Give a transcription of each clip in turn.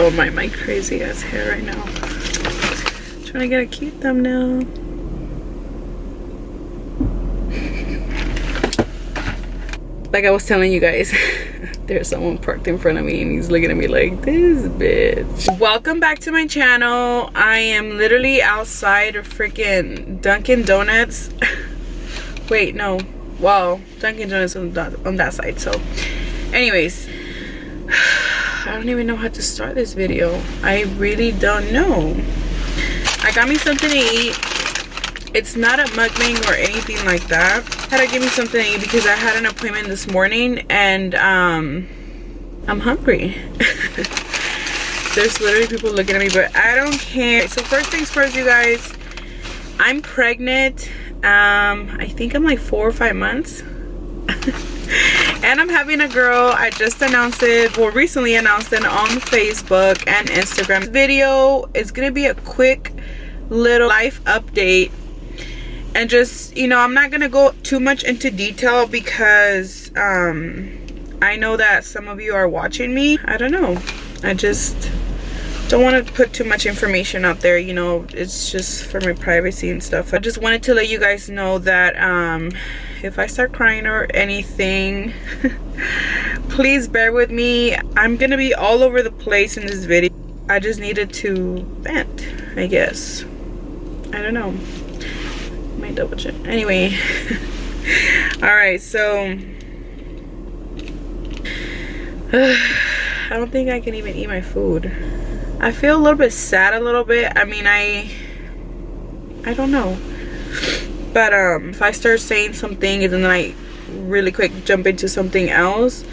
don't mind my crazy ass hair right now. Trying to get a cute thumbnail. Like I was telling you guys, there's someone parked in front of me and he's looking at me like, this bitch. Welcome back to my channel. I am literally outside of freaking Dunkin' Donuts. Wait, no. Well, Dunkin' Donuts on that side. So anyways, I don't even know how to start this video. I really don't know. I got me something to eat. It's not a mukbang or anything like that. I had to give me something to eat because I had an appointment this morning and I'm hungry. There's literally people looking at me, but I don't care. So first things first, you guys, I'm pregnant. I think I'm like 4 or 5 months. And I'm having a girl. I just announced it, well, recently announced it on Facebook and Instagram. This video is gonna be a quick little life update. And just, you know, I'm not gonna go too much into detail because I know that some of you are watching me. I don't know, I just don't want to put too much information out there, you know. It's just for my privacy and stuff. I just wanted to let you guys know that if I start crying or anything, please bear with me. I'm gonna be all over the place in this video. I just needed to vent, I guess. I don't know. Might double check. Anyway. Alright, so I don't think I can even eat my food. I feel a little bit sad, a little bit. I mean, I don't know. But if I start saying something and then I really quick jump into something else,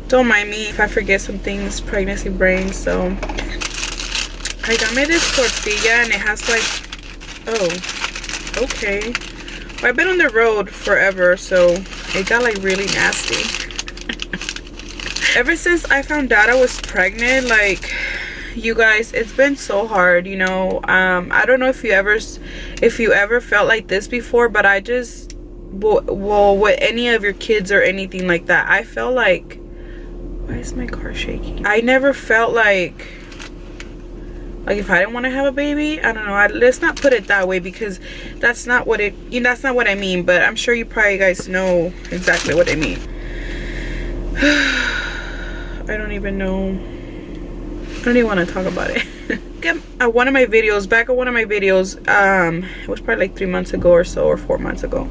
don't mind me if I forget some things. Pregnancy brain. So I got me this tortilla and it has like, oh, okay. Well, I've been on the road forever, so it got like really nasty. Ever since I found out I was pregnant, like, you guys, it's been so hard, you know. I don't know if you ever felt like this before, but I just, well, with any of your kids or anything like that, I felt like, why is my car shaking? I never felt like if I didn't want to have a baby, I don't know. Let's not put it that way because that's not what that's not what I mean. But I'm sure you probably guys know exactly what I mean. I don't even know. I don't even want to talk about it. Back at one of my videos, it was probably like 3 months ago or so, or 4 months ago.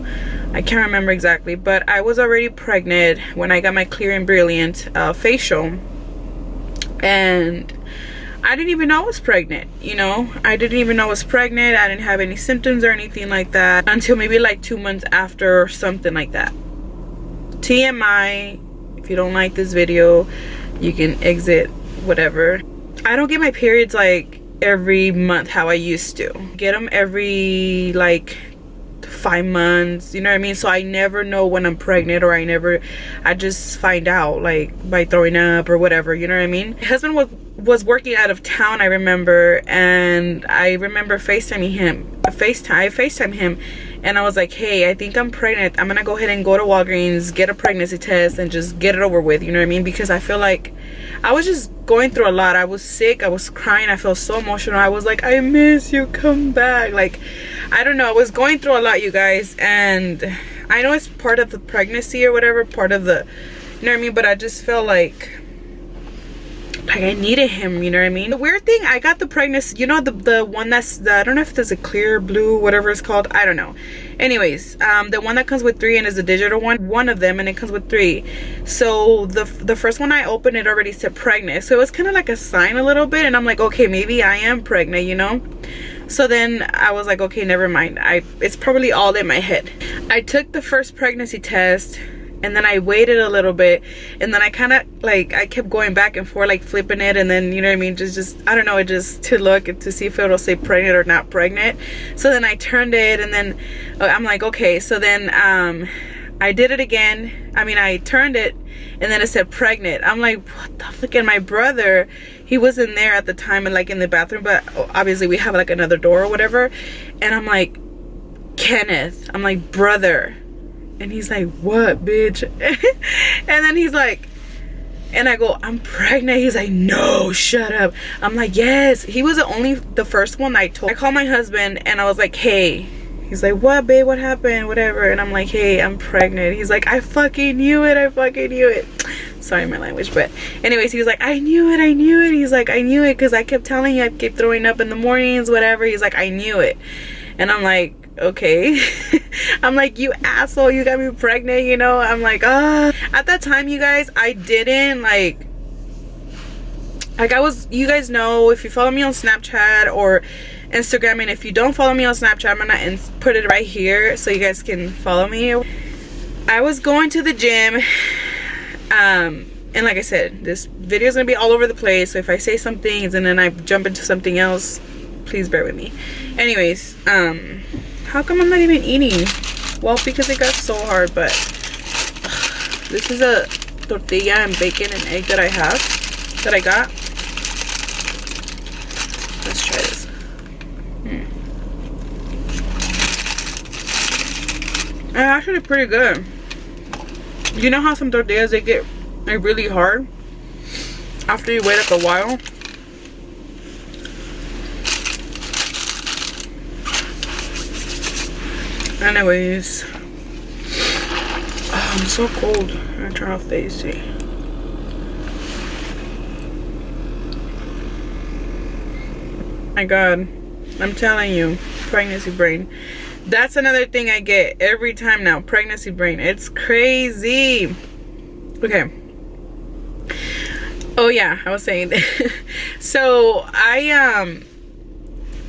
I can't remember exactly, but I was already pregnant when I got my Clear and Brilliant facial, and I didn't even know I was pregnant, you know. I didn't even know I was pregnant. I didn't have any symptoms or anything like that until maybe like 2 months after or something like that. TMI, if you don't like this video, you can exit, whatever. I don't get my periods like every month how I used to. Get them every like 5 months, you know what I mean? So I never know when I'm pregnant, or I just find out like by throwing up or whatever, you know what I mean? My husband was working out of town, I remember, and I remember FaceTime him, and I was like, hey, I think I'm pregnant. I'm gonna go ahead and go to Walgreens, get a pregnancy test, and just get it over with, you know what I mean? Because I feel like I was just going through a lot. I was sick, I was crying, I felt so emotional. I was like, I miss you, come back. Like, I don't know, I was going through a lot, you guys, and I know it's part of the pregnancy or whatever, part of the, you know what I mean? But I just felt like I needed him, you know what I mean? The weird thing, I got the pregnancy, you know, the one that's I don't know if there's a clear blue, whatever it's called, I don't know. Anyways, the one that comes with 3 and is the digital one of them, and it comes with 3. So the first one I opened, it already said pregnant, so it was kind of like a sign a little bit, and I'm like, okay, maybe I am pregnant, you know. So then I was like, okay, never mind, it's probably all in my head. I took the first pregnancy test, and then I waited a little bit, and then I kind of like, I kept going back and forth, like flipping it, and then, you know what I mean, just I don't know, it just to look to see if it'll say pregnant or not pregnant. So then I turned it, and then I'm like, okay. So then I did it again. I mean, I turned it, and then it said pregnant. I'm like, what the fuck? And my brother, he was in there at the time, and like in the bathroom, but obviously we have like another door or whatever, and I'm like, Kenneth, I'm like, brother. And he's like, what, bitch? And then he's like, And I go, I'm pregnant. He's like, no, shut up. I'm like, yes. He was the first one I told. I called my husband and I was like, hey. He's like, what, babe? What happened? Whatever. And I'm like, hey, I'm pregnant. He's like, I fucking knew it. I fucking knew it. Sorry, my language. But anyways, he was like, I knew it. I knew it. He's like, I knew it because I kept telling you I kept throwing up in the mornings, whatever. He's like, I knew it. And I'm like, okay. I'm like, you asshole, you got me pregnant, you know. I'm like, ah. At that time, you guys, I didn't like I was, you guys know, if you follow me on Snapchat or Instagram, and if you don't follow me on Snapchat, I'm gonna put it right here so you guys can follow me. I was going to the gym, and like I said, this video is gonna be all over the place, so if I say some things and then I jump into something else, please bear with me. Anyways, how come I'm not even eating? Well, because it got so hard. But this is a tortilla and bacon and egg that I got. Let's try this. It's actually pretty good. You know how some tortillas, they get like really hard after you wait like a while? Anyways, oh, I'm so cold. I'm gonna turn off the AC. My God, I'm telling you, pregnancy brain. That's another thing I get every time now, pregnancy brain. It's crazy. Okay. Oh yeah, I was saying that. So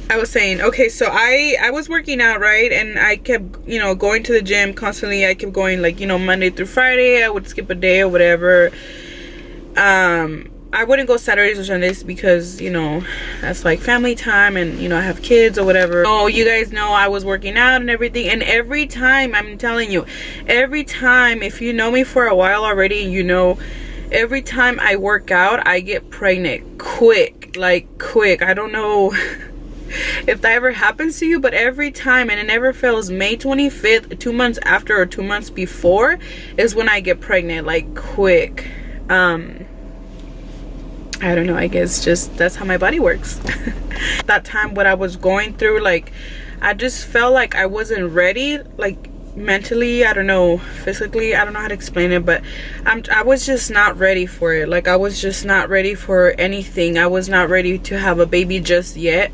I was saying, okay, so I was working out, right? And I kept, you know, going to the gym constantly. I kept going, like, you know, Monday through Friday. I would skip a day or whatever. I wouldn't go Saturdays or Sundays because, you know, that's like family time, and, you know, I have kids or whatever. Oh, you guys know I was working out and everything. And every time, I'm telling you, every time, if you know me for a while already, you know, every time I work out, I get pregnant quick, like quick. I don't know if that ever happens to you, but every time, and it never fails, May 25th, 2 months after or 2 months before is when I get pregnant, like quick. I don't know, I guess just that's how my body works. That time, what I was going through, like, I just felt like I wasn't ready, like mentally, I don't know, physically, I don't know how to explain it, but I was just not ready for it. Like, I was just not ready for anything. I was not ready to have a baby just yet.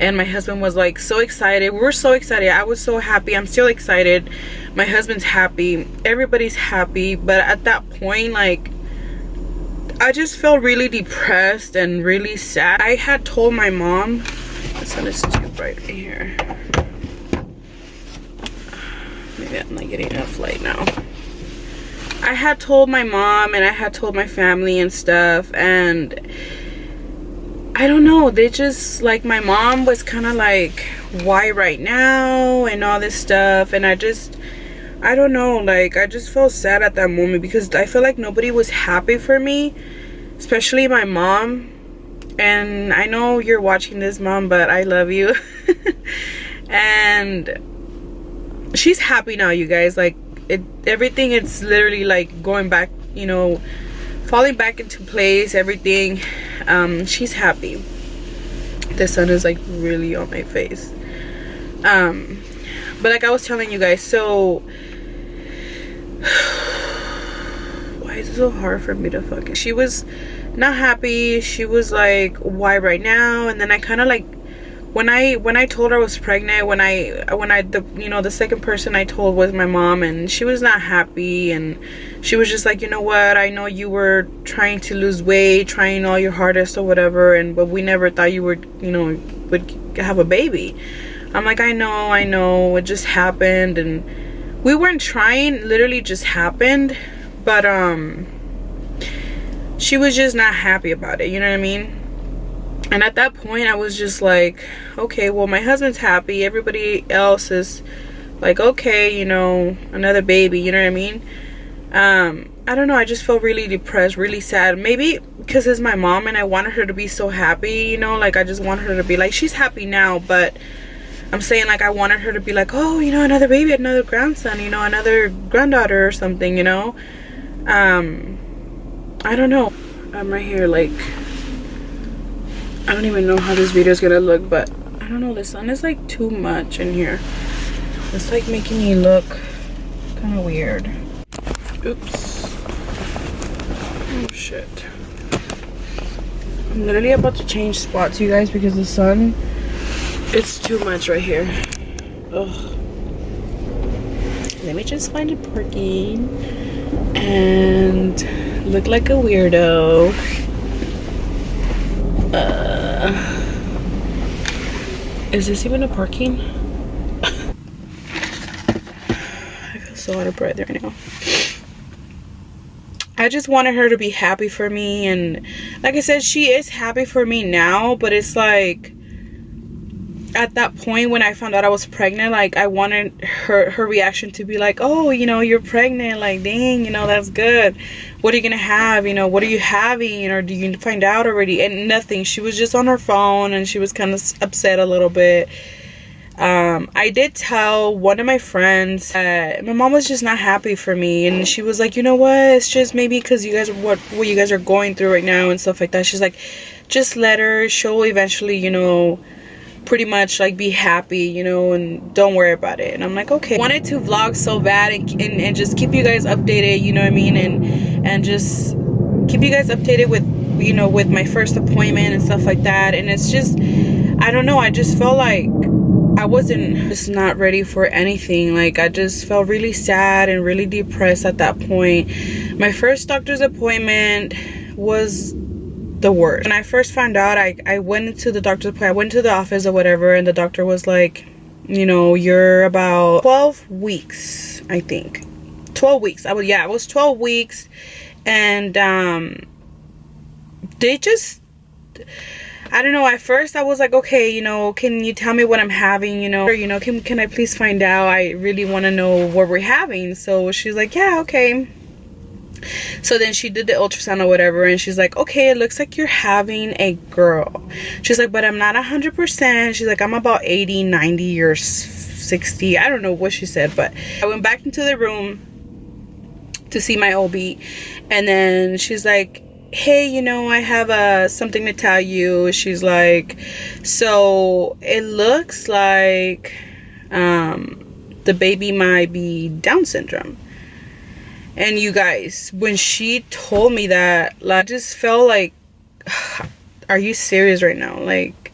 And my husband was like so excited. We were so excited. I was so happy. I'm still excited. My husband's happy. Everybody's happy. But at that point, like, I just felt really depressed and really sad. I had told my mom, the sun is too bright right here. Maybe I'm not getting enough light now. I had told my mom and I had told my family and stuff, and I don't know, they just, like, my mom was kind of like, why right now and all this stuff. And I don't know, like, I just felt sad at that moment because I feel like nobody was happy for me, especially my mom. And I know you're watching this, Mom, but I love you. And she's happy now, you guys. Like, everything, it's literally like going back, you know, falling back into place, everything. She's happy. The sun is like really on my face. But like I was telling you guys, so why is it so hard for me to fucking, she was not happy. She was like, why right now? And then I kind of like, when I told her I was pregnant, the second person I told was my mom, and she was not happy. And she was just like, you know what, I know you were trying to lose weight, trying all your hardest or whatever, but we never thought you would, you know, would have a baby. I'm like, I know, it just happened, and we weren't trying, literally just happened. But she was just not happy about it, you know what I mean? And at that point, I was just like, okay, well, my husband's happy. Everybody else is like, okay, you know, another baby, you know what I mean? I don't know. I just felt really depressed, really sad. Maybe because it's my mom and I wanted her to be so happy, you know? Like, I just wanted her to be like, she's happy now, but I'm saying, like, I wanted her to be like, oh, you know, another baby, another grandson, you know, another granddaughter or something, you know? I don't know. I'm right here, like, I don't even know how this video is gonna look, but I don't know, the sun is like too much in here. It's like making me look kind of weird. Oops. Oh shit. I'm literally about to change spots, you guys, because the sun, it's too much right here. Ugh. Let me just find a parking and look like a weirdo. Is this even a parking? I feel so out of breath right now. I just wanted her to be happy for me, and like I said, she is happy for me now, but it's like at that point when I found out I was pregnant, like I wanted her reaction to be like, oh, you know, you're pregnant, like dang, you know, that's good. What are you gonna have? You know, what are you having? Or do you find out already? And nothing. She was just on her phone and she was kind of upset a little bit. I did tell one of my friends that my mom was just not happy for me, and she was like, you know what, it's just maybe because you guys are what you guys are going through right now and stuff like that. She's like, just let her, she'll eventually, you know, pretty much like be happy, you know, and don't worry about it. And I'm like, okay. I wanted to vlog so bad and just keep you guys updated, you know what I mean, and just keep you guys updated with, you know, with my first appointment and stuff like that. And it's just, I don't know, I just felt like I wasn't just not ready for anything. Like I just felt really sad and really depressed at that point. My first doctor's appointment was the worst. When I first found out, I went into the doctor's appointment, I went to the office or whatever, and the doctor was like, you know, you're about 12 weeks, I think. 12 weeks. I was 12 weeks. And they just, I don't know, at first I was like, okay, you know, can you tell me what I'm having, you know, can I please find out? I really want to know what we're having. So she's like, yeah, okay. So then she did the ultrasound or whatever, and she's like, okay, it looks like you're having a girl. She's like, but I'm not 100%. She's like, I'm about 80, 90 or 60. I don't know what she said, but I went back into the room to see my OB, and then she's like, hey, you know, I have something to tell you. She's like, so it looks like the baby might be Down syndrome. And you guys, when she told me that, like, I just felt like, are you serious right now? Like,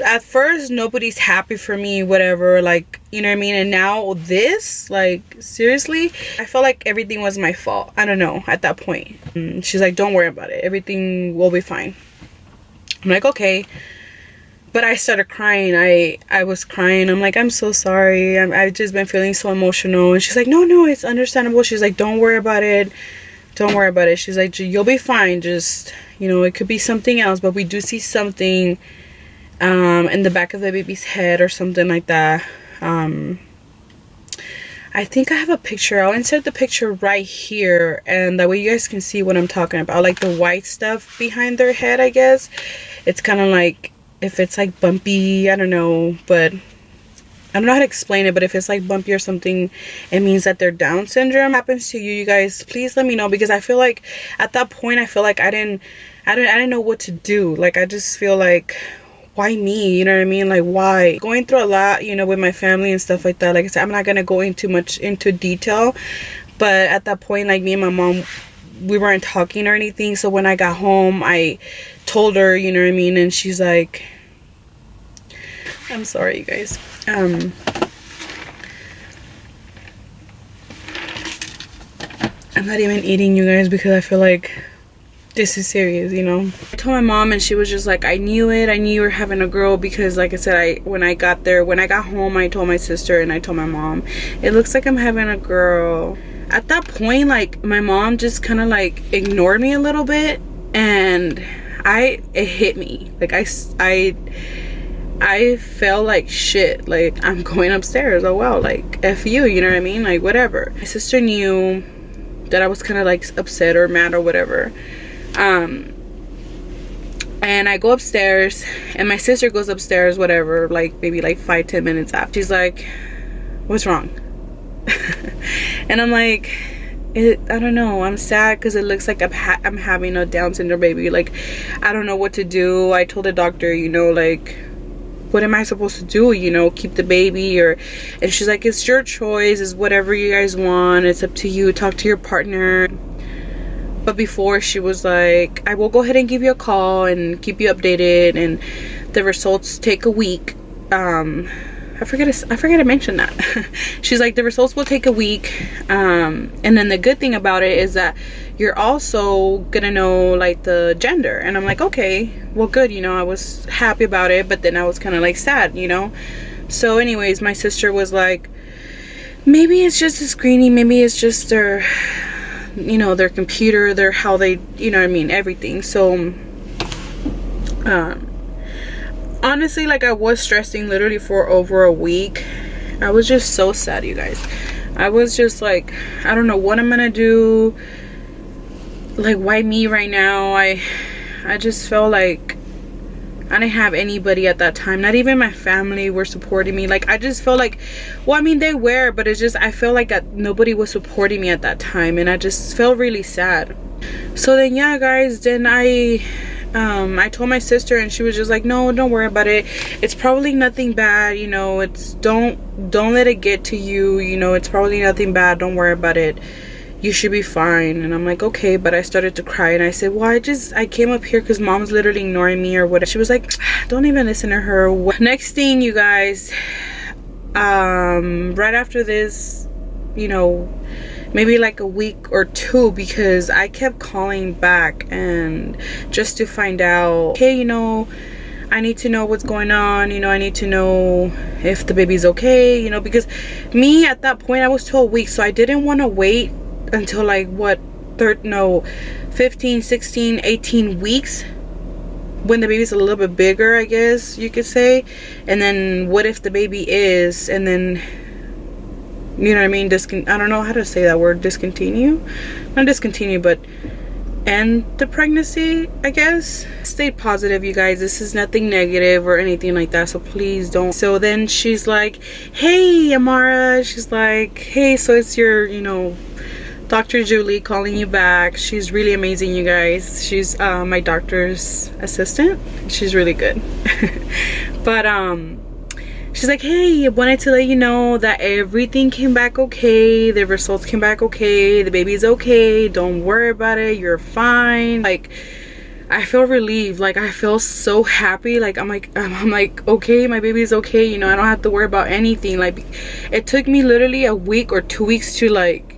at first nobody's happy for me, whatever, like, you know what I mean? And now this, like, seriously, I felt like everything was my fault. I don't know, at that point. She's like, don't worry about it, everything will be fine. I'm like, okay. But I started crying. I was crying. I'm like, I'm so sorry. I've just been feeling so emotional. And she's like, no, it's understandable. She's like, don't worry about it. Don't worry about it. She's like, you'll be fine. Just, you know, it could be something else. But we do see something in the back of the baby's head or something like that. I think I have a picture. I'll insert the picture right here. And that way you guys can see what I'm talking about. Like the white stuff behind their head, I guess. It's kind of like, if it's like bumpy, I don't know, but I don't know how to explain it, but if it's like bumpy or something, it means that they're Down syndrome. Happens to you, you guys, please let me know, because I feel like at that point I feel like I didn't know what to do. Like I just feel like, why me? You know what I mean? Like, why? Going through a lot, you know, with my family and stuff like that. Like I said, I'm not gonna go into much into detail, but at that point, like, me and my mom, we weren't talking or anything. So when I got home, I told her, you know what I mean, and she's like, I'm sorry, you guys. I'm not even eating, you guys, because I feel like this is serious, you know. I told my mom, and she was just like, I knew it. I knew you were having a girl, because like I said, when I got home, I told my sister and I told my mom, it looks like I'm having a girl. At that point, like, my mom just kind of like ignored me a little bit, and it hit me. Like I felt like shit. Like, I'm going upstairs. Oh well, like, F you, you know what I mean? Like, whatever. My sister knew that I was kind of like upset or mad or whatever. And I go upstairs, and my sister goes upstairs, whatever, like maybe like 5-10 minutes after. She's like, what's wrong? And I'm like, I don't know, I'm sad because it looks like I'm having a Down syndrome baby. Like, I don't know what to do. I told the doctor, you know, like, what am I supposed to do, you know, keep the baby? Or, and she's like, it's your choice, it's whatever you guys want, it's up to you, talk to your partner. But before, she was like, I will go ahead and give you a call and keep you updated, and the results take a week. I forget to mention that. She's like, the results will take a week, and then the good thing about it is that you're also gonna know like the gender. And I'm like, okay, well, good, you know. I was happy about it, but then I was kind of like sad, you know. So anyways, my sister was like, maybe it's just a screening, maybe it's just their, you know, their computer, their how they, you know what I mean, everything. So honestly, like, I was stressing literally for over a week. I was just so sad, you guys. I was just like, I don't know what I'm gonna do. Like, why me right now? I just felt like I didn't have anybody at that time. Not even my family were supporting me. Like, I just felt like, well, I mean, they were, but it's just, I felt like that nobody was supporting me at that time, and I just felt really sad. So then, yeah, guys, then I told my sister, and she was just like, no, don't worry about it, it's probably nothing bad, you know, it's don't let it get to you, you know, it's probably nothing bad, don't worry about it, you should be fine. And I'm like, okay. But I started to cry, and I said, well, I came up here because mom's literally ignoring me or whatever. She was like, don't even listen to her. Next thing, you guys, right after this, you know, maybe like a week or two, because I kept calling back and just to find out, hey, you know, I need to know what's going on, you know, I need to know if the baby's okay, you know, because me at that point, I was 12 weeks, so I didn't want to wait until like what, 15, 16, 18 weeks, when the baby's a little bit bigger, I guess you could say. And then what if the baby is, and then, you know what I mean, I don't know how to say that word, discontinue, not discontinue, but end the pregnancy, I guess. Stay positive, you guys, this is nothing negative or anything like that, so please don't. So then she's like, hey, Aymara, she's like, hey, so it's your, you know, Dr. Julie calling you back. She's really amazing, you guys. She's my doctor's assistant. She's really good. But she's like, hey, I wanted to let you know that everything came back okay, the results came back okay, the baby's okay, don't worry about it, you're fine. Like, I feel relieved, like, I feel so happy. Like, I'm like, okay, my baby's okay, you know, I don't have to worry about anything. Like, it took me literally a week or 2 weeks to like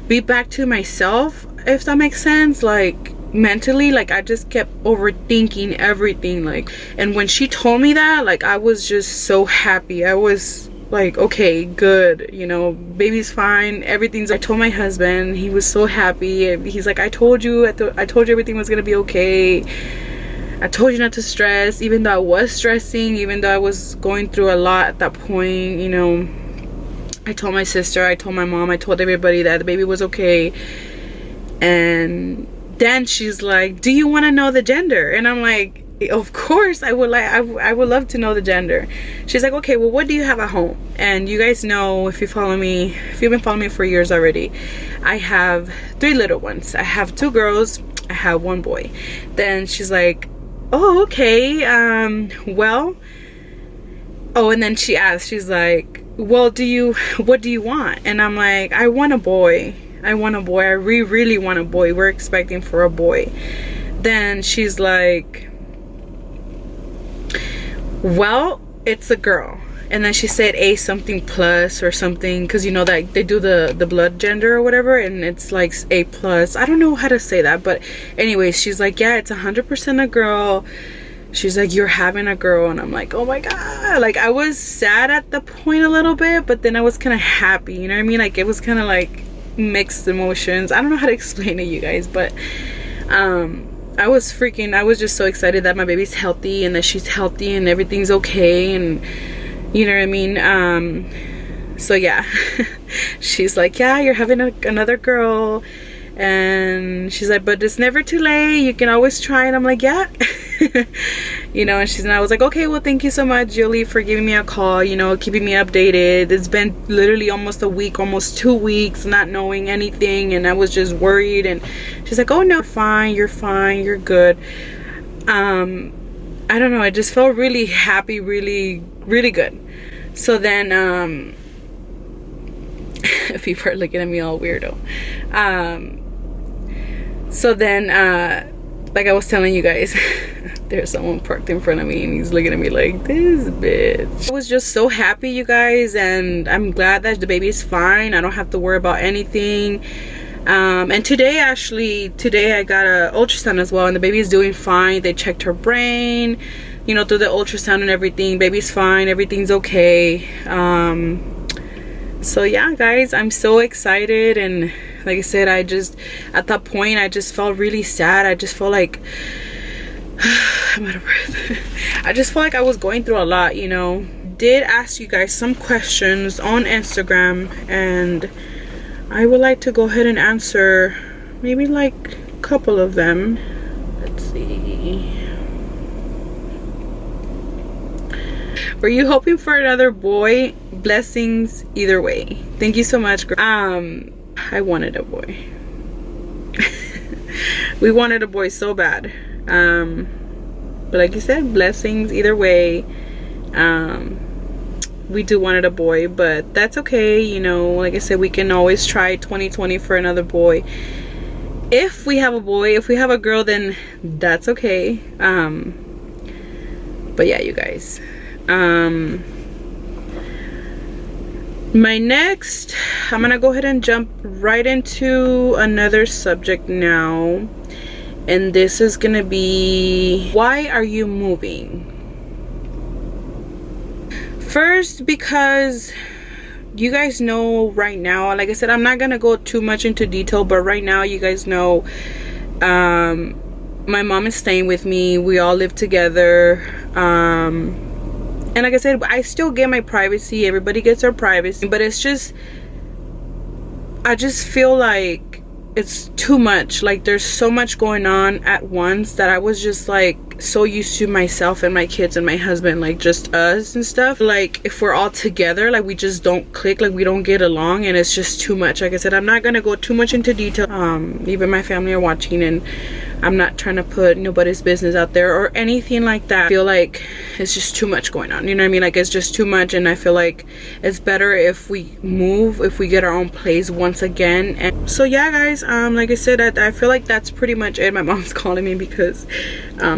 be back to myself, if that makes sense. Like, mentally, like, I just kept overthinking everything. Like, and when she told me that, like, I was just so happy. I was like, okay, good, you know, baby's fine, everything's. I told my husband, he was so happy. He's like, I told you everything was gonna be okay, I told you not to stress. Even though I was stressing, even though I was going through a lot at that point, you know, I told my sister, I told my mom, I told everybody that the baby was okay. And then she's like, do you want to know the gender? And I'm like, of course I would. Like, I would love to know the gender. She's like, okay, well, what do you have at home? And you guys know, if you follow me, if you've been following me for years already, I have 3 little ones. I have 2 girls, I have 1 boy. Then she's like, oh, okay, well, oh, and then she asked, she's like, well, what do you want? And I'm like, I want a boy. I want a boy. I really want a boy. We're expecting for a boy. Then she's like, well, it's a girl. And then she said A something plus or something, because you know that they do the blood gender or whatever, and it's like A plus. I don't know how to say that, but anyways, she's like, yeah, it's 100% a girl. She's like, you're having a girl. And I'm like, oh my god. Like, I was sad at the point a little bit, but then I was kind of happy, you know what I mean? Like, it was kind of like mixed emotions. I don't know how to explain it, you guys, but I was just so excited that my baby's healthy and that she's healthy and everything's okay, and you know what I mean? So yeah. She's like, yeah, you're having another girl. And she's like, but it's never too late, you can always try. And I'm like, yeah. you know. And I was like, okay, well, thank you so much, Julie, for giving me a call, you know, keeping me updated. It's been literally almost a week, almost 2 weeks, not knowing anything, and I was just worried. And she's like, oh no, you're fine, you're good. I don't know, I just felt really happy, really good. So then people are looking at me all weirdo. So then like I was telling you guys, there's someone parked in front of me and he's looking at me like, this bitch. I was just so happy, you guys, and I'm glad that the baby is fine. I don't have to worry about anything. And today I got an ultrasound as well, and the baby is doing fine. They checked her brain, you know, through the ultrasound and everything. Baby's fine, everything's okay. So yeah, guys, I'm so excited. And like I said, at that point I just felt really sad. I just felt like I'm out of breath. I just felt like I was going through a lot, you know. Did ask you guys some questions on Instagram, and I would like to go ahead and answer maybe like a couple of them. Let's see. Were you hoping for another boy? Blessings either way. Thank you so much. I wanted a boy. We wanted a boy so bad. But like you said, blessings either way. We do wanted a boy, but that's okay, you know. Like I said, we can always try 2020 for another boy. If we have a boy, if we have a girl, then that's okay. But yeah, you guys, my next, I'm gonna go ahead and jump right into another subject now, and this is gonna be, why are you moving? First, because you guys know right now, like I said, I'm not gonna go too much into detail, but right now you guys know my mom is staying with me. We all live together, and like I said, I still get my privacy. Everybody gets their privacy, but it's just, I just feel like it's too much. Like there's so much going on at once that I was just like so used to myself and my kids and my husband, like just us and stuff. Like if we're all together, like we just don't click, like we don't get along, and it's just too much. Like I said, I'm not gonna go too much into detail. Even my family are watching, and I'm not trying to put nobody's business out there or anything like that. I feel like it's just too much going on, you know what I mean? Like it's just too much, and I feel like it's better if we move, if we get our own place once again. And so yeah, guys, like I said, I feel like that's pretty much it. My mom's calling me because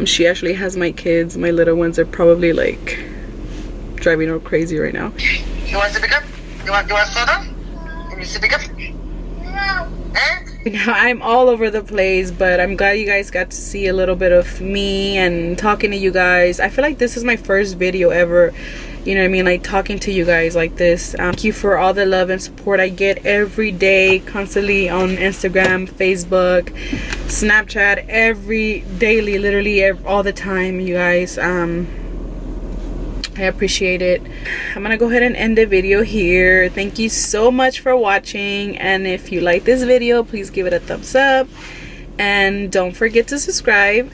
she actually has my kids. My little ones are probably like driving her crazy right now. You want to pick up? You want soda? Can you pick up? No. Now I'm all over the place, but I'm glad you guys got to see a little bit of me and talking to you guys. I feel like this is my first video ever, you know what I mean, like talking to you guys like this. Thank you for all the love and support I get every day, constantly on Instagram, Facebook, Snapchat, daily, literally all the time, you guys. I appreciate it. I'm gonna go ahead and end the video here. Thank you so much for watching, and if you like this video, please give it a thumbs up and don't forget to subscribe.